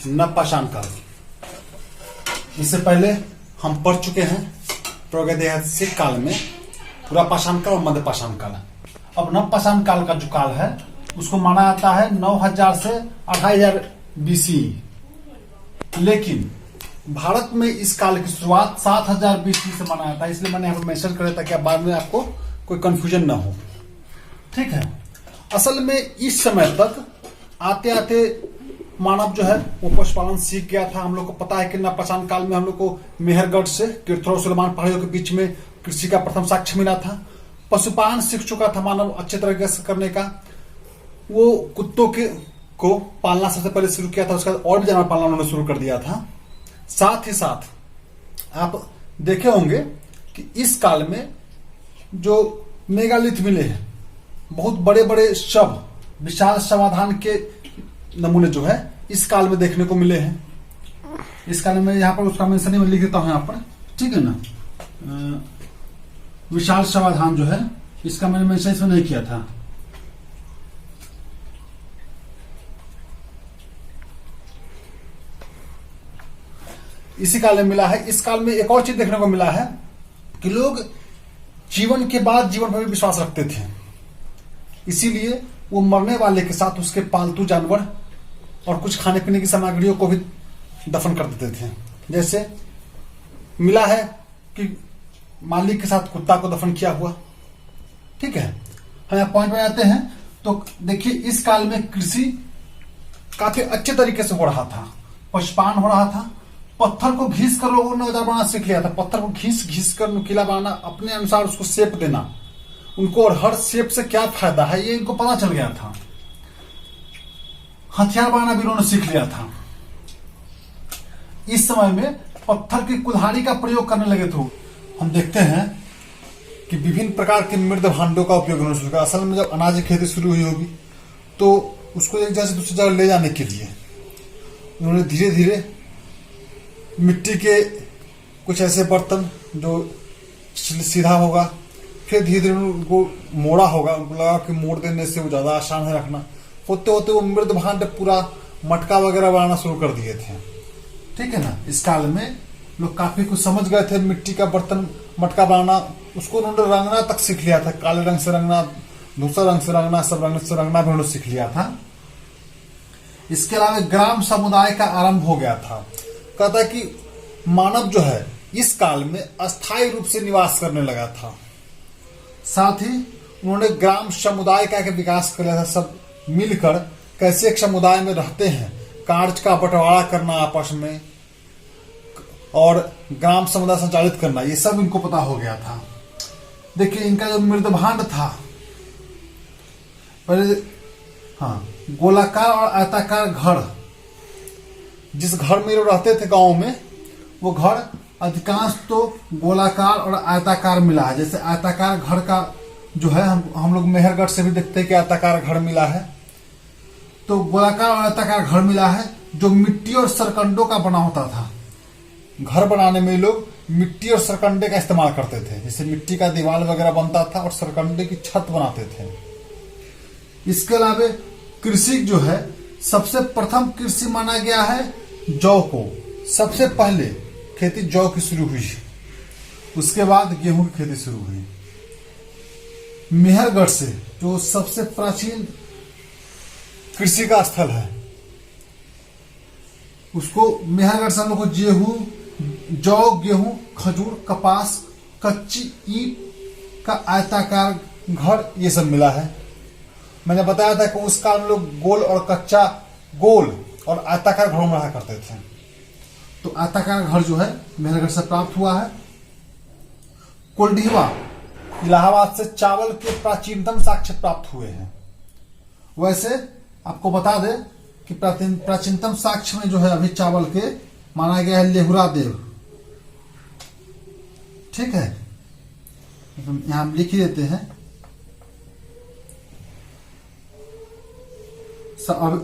नवपाषाण काल। इससे पहले हम पढ़ चुके हैं प्रागैतिहासिक काल में पूरा पाषाण काल और मध्य पाषाण काल। अब नवपाषाण काल का जो काल है उसको माना जाता है 9000 से 2500 BC। लेकिन भारत में इस काल की शुरुआत 7000 BC से माना जाता है, इसलिए मैंने यहाँ पर मेंशन कर दिया ताकि बाद में आपको कोई कंफ्यूजन ना हो। ठीक है, असल में इस समय तक आते आते मानव जो है वो पशुपालन सीख गया था। हम लोग को पता है कि नवपाषाण काल में हम लोग को मेहरगढ़ से कीर्थर और सुलेमान पहाड़ियों के बीच में कृषि का प्रथम साक्ष्य मिला था। पशुपालन सीख चुका था मानव अच्छे तरीके से करने का। वो कुत्तों को पालना सबसे पहले शुरू किया था, उसके बाद और भी जानवर पालना उन्होंने शुरू कर दिया था। साथ ही साथ आप देखे होंगे कि इस काल में जो मेगालिथ मिले हैं, बहुत बड़े बड़े शव, विशाल शवाधान के नमूने जो है इस काल में देखने को मिले हैं। इस काल में यहाँ पर उसका मेंशन में लिख देता हूं यहाँ पर, ठीक है ना। विशाल शवाधान जो है इसका मैंने मेंशन इसमें नहीं किया था। इसी काल में मिला है। इस काल में एक और चीज देखने को मिला है कि लोग जीवन के बाद जीवन पर भी विश्वास रखते थे, इसीलिए वो मरने वाले के साथ उसके पालतू जानवर और कुछ खाने पीने की सामग्रियों को भी दफन कर देते थे। जैसे मिला है कि मालिक के साथ कुत्ता को दफन किया हुआ। ठीक है, हम यहाँ पॉइंट में आते हैं तो देखिए इस काल में कृषि काफी अच्छे तरीके से हो रहा था, पशुपालन हो रहा था। पत्थर को घिस कर लोगों ने औजार बनाना सीख लिया था। पत्थर को घिस कर नुकीला बनाना, अपने अनुसार उसको शेप देना उनको, और हर शेप से क्या फायदा है ये इनको पता चल गया था। हथियार बनाना भी उन्होंने सीख लिया था। इस समय में पत्थर की कुल्हाड़ी का प्रयोग करने लगे थे। हम देखते हैं कि विभिन्न प्रकार के मृद भांडों का उपयोग उन्होंने शुरू किया। असल में जब अनाज की खेती शुरू हुई होगी तो उसको एक जगह से दूसरी जगह ले जाने के लिए उन्होंने धीरे धीरे मिट्टी के कुछ ऐसे बर्तन जो सीधा होगा, फिर धीरे धीरे उनको मोड़ा होगा। उनको लगा कि मोड़ देने से वो ज्यादा आसान है रखना। होते होते वो मृद भांड पूरा मटका वगैरह बनाना शुरू कर दिए थे। ठीक है ना, इस काल में लोग काफी कुछ समझ गए थे। मिट्टी का बर्तन मटका बनाना, उसको उन्होंने रंगना तक सीख लिया था। काले रंग से रंगना, दूसरा रंग से रंगना, सब रंग से रंगना भी उन्होंने सीख लिया था। इसके अलावा ग्राम समुदाय का आरंभ हो गया था। कहता है कि मानव जो है इस काल में अस्थायी रूप से निवास करने लगा था। साथ ही उन्होंने ग्राम समुदाय का विकास कर लिया था। सब मिलकर कैसे एक समुदाय में रहते हैं, कार्य का बंटवारा करना आपस में, और ग्राम समुदाय संचालित करना, ये सब इनको पता हो गया था। देखिए इनका जो मृदभांड था पहले, हाँ, गोलाकार और आयताकार घर, जिस घर में लोग रहते थे गांव में, वो घर अधिकांश तो गोलाकार और आयताकार मिला है। जैसे आयताकार घर का जो है हम लोग मेहरगढ़ से भी देखते हैं कि आयताकार घर मिला है। तो गोलाकार और आयताकार घर मिला है जो मिट्टी और सरकंडों का बना होता था। घर बनाने में लोग मिट्टी और सरकंडे का इस्तेमाल करते थे। जैसे मिट्टी का दीवार वगैरह बनता था और सरकंडे की छत बनाते थे। इसके अलावा कृषि जो है सबसे प्रथम कृषि माना गया है जौ को। सबसे पहले खेती जौ की शुरू हुई, उसके बाद गेहूं की खेती शुरू हुई। मेहरगढ़ से जो सबसे प्राचीन कृषि का स्थल है, उसको मेहरगढ़ से हम लोग को जौ, गेहूं, खजूर, कपास, कच्ची ईंट का आयताकार घर ये सब मिला है। मैंने बताया था कि उस काल में लोग गोल और आयताकार घरों में रहा करते थे। तो आयताकार घर जो है मेहरगढ़ से प्राप्त हुआ है। कोल्डीवा, इलाहाबाद से चावल के प्राचीनतम साक्ष्य प्राप्त हुए हैं। वैसे आपको बता दें कि प्राचीनतम साक्ष्य में जो है अभी चावल के माना गया है लेहुरा देव। ठीक है, यहां हम लिख ही देते हैं।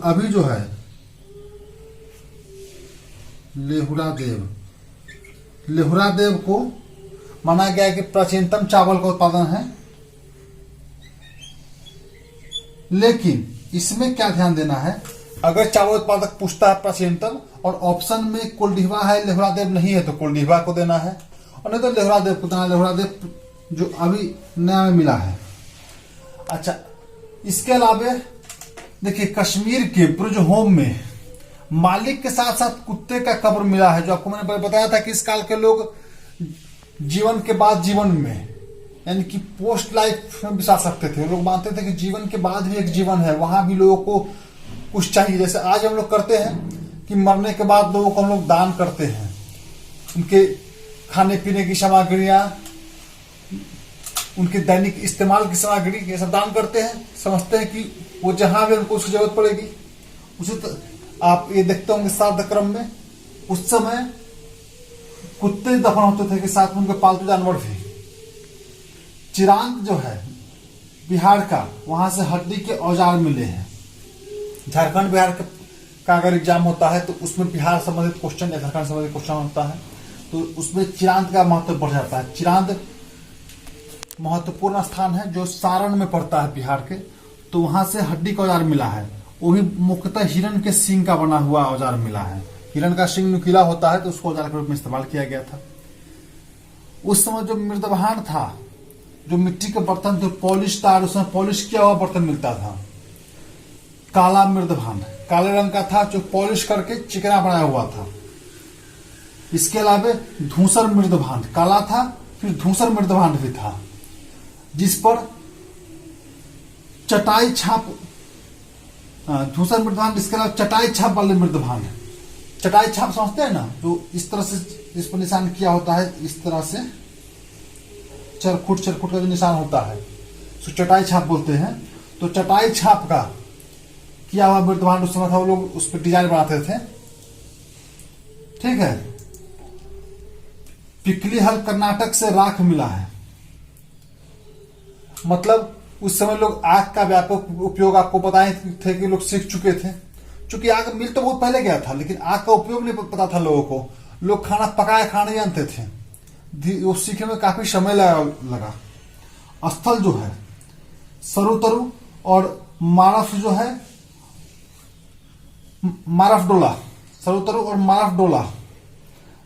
अभी जो है लेहुरा देव को माना गया है कि प्राचीनतम चावल का उत्पादन है। लेकिन इसमें क्या ध्यान देना है अगर चावल उत्पादक पूछता है प्राचीनतम और ऑप्शन में कुलडीहवा है, लेहुरादेव नहीं है, तो कुलडीहवा को देना है, और नहीं तो लेहुरादेव को देना, लेहुरादेव जो अभी नया में मिला है। अच्छा, इसके अलावा देखिए कश्मीर के ब्रुज होम में मालिक के साथ साथ कुत्ते का कब्र मिला है, जो आपको मैंने बताया था कि इस काल के लोग जीवन के बाद जीवन में, यानी कि पोस्ट लाइफ में विश्वास रखते थे। लोग मानते थे कि जीवन के बाद भी एक जीवन है, वहां भी लोगों को कुछ चाहिए। जैसे आज हम लोग करते हैं कि मरने के बाद लोगों को हम लोग दान करते हैं, उनके खाने पीने की सामग्रियां, उनके दैनिक इस्तेमाल की सामग्री, ये सब दान करते हैं, समझते हैं कि वो जहां भी उनको उसकी जरूरत पड़ेगी। उसी आप ये देखते होंगे श्राद्ध क्रम में उस समय कुत्ते दफन होते थे कि साथ में उनके पालतू जानवर भी। चिरांग जो है बिहार का, वहां से हड्डी के औजार मिले हैं। झारखंड बिहार का अगर एग्जाम होता है तो उसमें बिहार संबंधित क्वेश्चन या झारखंड संबंधित क्वेश्चन होता है, तो उसमें चिरांद का महत्व बढ़ जाता है। चिरांद महत्वपूर्ण स्थान है जो सारण में पड़ता है बिहार के, तो वहां से हड्डी का औजार मिला है। वो भी मुख्यतः हिरण के सींग का बना हुआ औजार मिला है। हिरण का सींग नुकीला होता है तो उसको औजार के रूप में इस्तेमाल किया गया था। उस समय जो मृदभांड था, जो मिट्टी के बर्तन जो पॉलिश था, उसमें पॉलिश किया हुआ बर्तन मिलता था। काला मृदभांड काले रंग का था, जो पॉलिश करके चिकना बनाया हुआ था। इसके अलावा धूसर मृदभांड काला था, फिर धूसर मृदभांड भी था, जिस पर चटाई छाप, धूसर मृदभांड, इसके अलावा चटाई छाप वाले मृदभांड। चटाई छाप समझते हैं ना, जो इस तरह से इस पर निशान किया होता है, इस तरह से चरखुट का जो निशान होता है उसको चटाई छाप बोलते हैं। तो चटाई छाप का किया हुआ मृदभांड उस समय था, वो लोग उस पर डिजाइन बनाते थे। ठीक है। पिकली हल कर्नाटक से राख मिला है, मतलब उस समय लोग आग का व्यापक उपयोग, आपको बताए थे कि लोग सीख चुके थे। चूंकि आग मिल तो बहुत पहले गया था, लेकिन आग का उपयोग नहीं पता था लोगों को। लोग खाना पकाया खाना नहीं जानते थे, वो सीखने में काफी समय लगा। स्थल जो है सरुतरु और मारफ जो है, मारफडोला, सरुतरु और मारफडोला,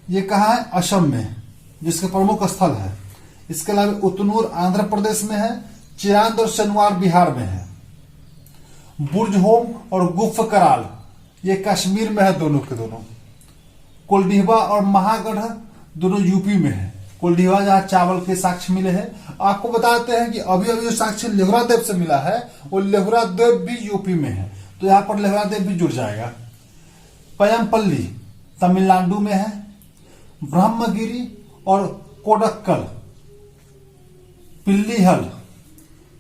ये कहाँ है? असम में, जिसके प्रमुख स्थल है। इसके अलावा उतनूर आंध्र प्रदेश में है, चिरांद और शनिवार बिहार में है। बुर्ज होम और गुफ कराल ये कश्मीर में है, दोनों के दोनों। कोल्डीहवा और महागढ़ दोनों यूपी में है। कोल्डीहवा जहां चावल के साक्ष्य मिले हैं। आपको बताते हैं कि अभी अभी जो साक्ष्य लेहुरादेव से मिला है वो लेहुरादेव भी यूपी में है, तो यहां पर लेहुरादेव भी जुड़ जाएगा। पयमपल्ली तमिलनाडु में है। ब्रह्मगिरी और कोडक्कल,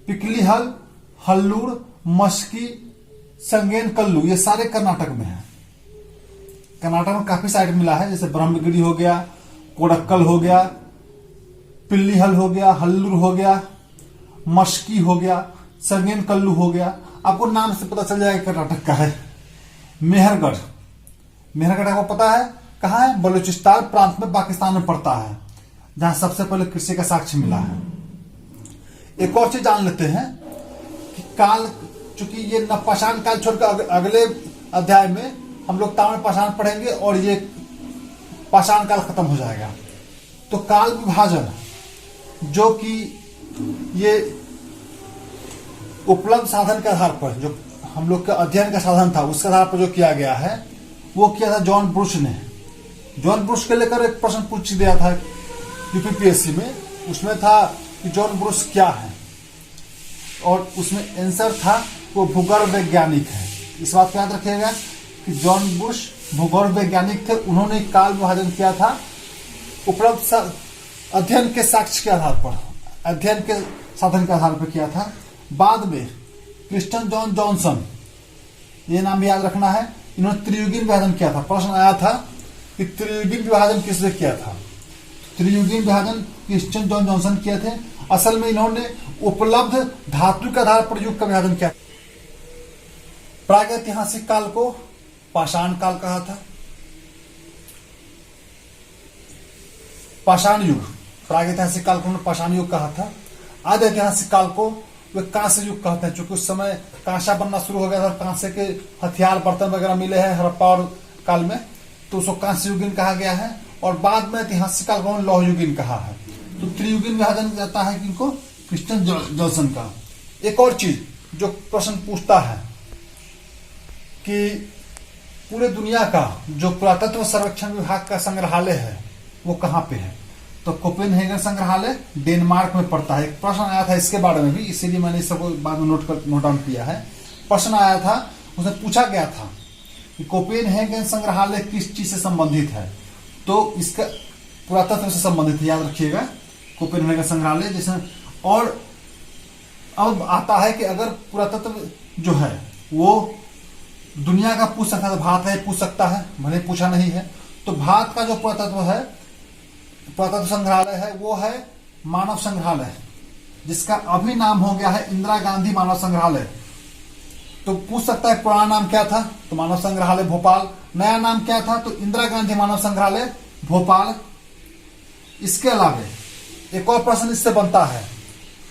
पिकलीहल, हल्लूर, मस्की, संगेनकल्लू, ये सारे कर्नाटक में है। कर्नाटक में काफी साइट मिला है, जैसे ब्रह्मगिरी हो गया, कोडक्कल हो गया, पिल्लीहल हो गया, हल्लूर हो गया, मस्की हो गया, संगेनकल्लू हो गया। आपको नाम से पता चल जाएगा कर्नाटक का है। मेहरगढ़ आपको पता है कहाँ है? बलूचिस्तान प्रांत में, पाकिस्तान में पड़ता है, जहां सबसे पहले कृषि का साक्ष्य मिला है। एक और चीज जान लेते हैं कि काल, चूंकि ये नवपाषाण काल छोड़कर अगले अध्याय में हम लोग ताम्र पाषाण पढ़ेंगे और ये पाषाण काल खत्म हो जाएगा। तो काल विभाजन, जो कि ये उपलब्ध साधन के आधार पर, जो हम लोग का अध्ययन का साधन था उसके आधार पर जो किया गया है, वो किया था जॉन ब्रुश ने। जॉन ब्रुश के लेकर एक प्रश्न पूछ दिया था यूपीपीएससी में, उसमें था कि जॉन ब्रुश क्या है, और उसमें आंसर था वो भूगर्भ वैज्ञानिक है। इस बात को याद रखिएगा कि जॉन ब्रुश भूगर्भ वैज्ञानिक थे। उन्होंने काल विभाजन किया था उपलब्ध अध्ययन के साक्ष्य के आधार पर, अध्ययन के साधन के आधार पर किया था। बाद में क्रिस्टन जॉन जॉनसन, ये नाम भी याद रखना है, इन्होंने त्रियुगीन विभाजन किया था। प्रश्न आया था कि त्रियुगीन विभाजन किसने किया था? त्रियुगीन विभाजन क्रिस्टन जॉन जॉनसन किए थे। असल में इन्होंने उपलब्ध धातु के आधार पर युग का विभाजन किया। प्रागैतिहासिक काल को पाषाण काल कहा था। पाषाण युग, प्रागैतिहासिक काल को पाषाण युग कहा था। आधि ऐतिहासिक काल को वे कांस्य युग कहते हैं, क्योंकि उस समय कांसा बनना शुरू हो गया था, कांसे के हथियार बर्तन वगैरह मिले हैं हड़प्पा और काल में, तो उसको कांस्य युगीन कहा गया है। और बाद में ऐतिहासिक काल को लौह युगीन कहा है। तो त्रियुगीन में जाना जाता है कि इनको क्रिश्चियन जॉनसन का। एक और चीज जो प्रश्न पूछता है कि पूरे दुनिया का जो पुरातत्व सर्वेक्षण विभाग का संग्रहालय है वो कहाँ पे है, तो कोपेनहेगन संग्रहालय डेनमार्क में पड़ता है। एक प्रश्न आया था इसके बारे में भी, इसीलिए मैंने इसको बाद में नोट डाउन किया है। प्रश्न आया था, उसमें पूछा गया था कि कोपेनहेगन संग्रहालय किस चीज से संबंधित है, तो इसका पुरातत्व से संबंधित है, याद रखिएगा कोपेनहेगन संग्रहालय जिसमें। और अब आता है कि अगर पुरातत्व जो है वो दुनिया का पूछ सकता है, भारत है पूछ सकता है, भले पूछा नहीं है, तो भारत का जो पुरातत्व है, पुरातत्व संग्रहालय है वो है मानव संग्रहालय, जिसका अभी नाम हो गया है इंदिरा गांधी मानव संग्रहालय। तो पूछ सकता है पुराना नाम क्या था, तो मानव संग्रहालय भोपाल। नया नाम क्या था, तो इंदिरा गांधी मानव संग्रहालय भोपाल। इसके अलावा एक और प्रश्न इससे बनता है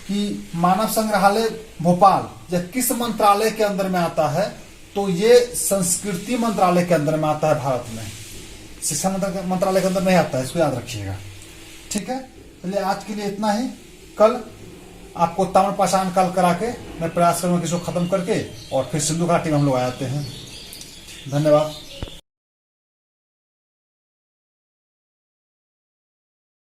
कि मानव संग्रहालय भोपाल जब किस मंत्रालय के अंदर में आता है, तो ये संस्कृति मंत्रालय के अंदर में आता है भारत में, शिक्षा मंत्रालय के अंदर नहीं आता है, इसको याद रखिएगा। ठीक है, चलिए आज के लिए इतना ही। कल आपको ताम्र पाषाण काल करा के मैं प्रयास करूंगा कि इसको खत्म करके और फिर सिंधु घाटी में हम लोग आ जाते हैं। धन्यवाद।